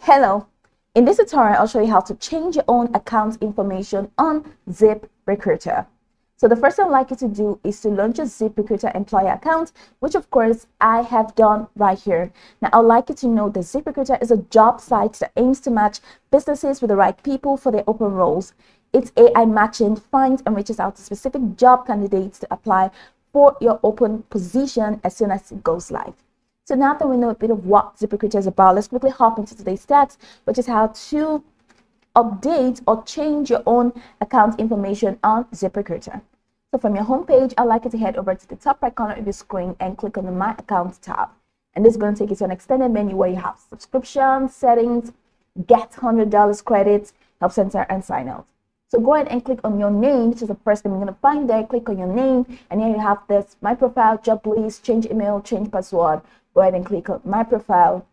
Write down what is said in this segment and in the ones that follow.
Hello, in this tutorial I'll show you how to change your own account information on Ziprecruiter. So the first thing I'd like you to do is to launch your Ziprecruiter employee account, which of course I have done right here. Now I'd like you to know that Ziprecruiter is a job site that aims to match businesses with the right people for their open roles. It's AI matching, finds and reaches out to specific job candidates to apply for your open position as soon as it goes live. So now that we know a bit of what Ziprecruiter is about, let's quickly hop into today's stats, which is how to update or change your own account information on Ziprecruiter. So from your homepage, I'd like you to head over to the top right corner of your screen and click on the My Account tab. And this is going to take you to an extended menu where you have subscriptions, settings, get $100 credits, help center, and sign out. So go ahead and click on your name, which is the first thing you're going to find there. Click on your name, and here you have this My Profile, Job List, change email, change password. Go ahead and click on My Profile,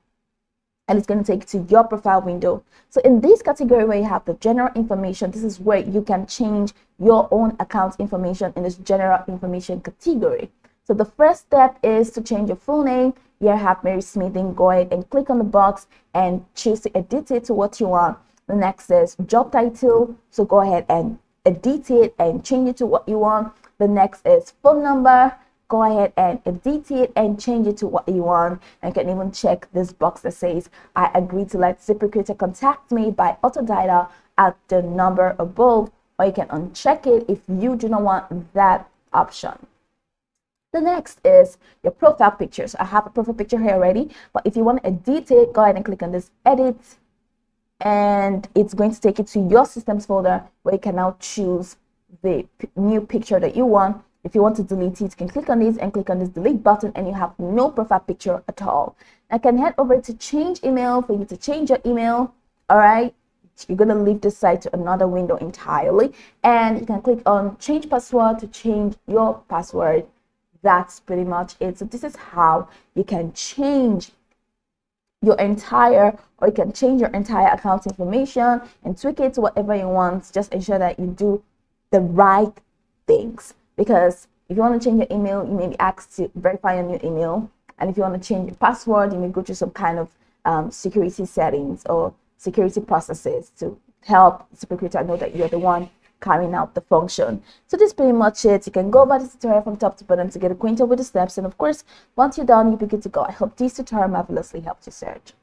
and it's going to take you to your profile window. So in this category where you have the general information, this is where you can change your own account information in this general information category. So the first step is to change your full name. Here I have Mary Smithing. Go ahead and click on the box and choose to edit it to what you want. The next is job title, so go ahead and edit it and change it to what you want. The next is phone number. Go ahead and edit it and change it to what you want. And you can even check this box that says, I agree to let Ziprecruiter contact me by autodialer at the number above, or you can uncheck it if you do not want that option. The next is your profile picture. So I have a profile picture here already, but if you want to edit it, go ahead and click on this edit, and it's going to take you to your systems folder where you can now choose the new picture that you want. If you want to delete it, you can click on this and click on this delete button, and you have no profile picture at all. I can head over to change email for you to change your email. All right, you're going to leave this site to another window entirely, and you can click on change password to change your password. That's pretty much it. So this is how you can change your entire, or you can change your entire account information and tweak it to whatever you want. Just ensure that you do the right things, because if you want to change your email, you may be asked to verify your new email, and if you want to change your password, you may go through some kind of security settings or security processes to help Ziprecruiter know that you're the one carrying out the function. So this is pretty much it. You can go over this tutorial from top to bottom to get acquainted with the steps, and of course once you're done, you'll be good to go. I hope this tutorial marvelously helped you search.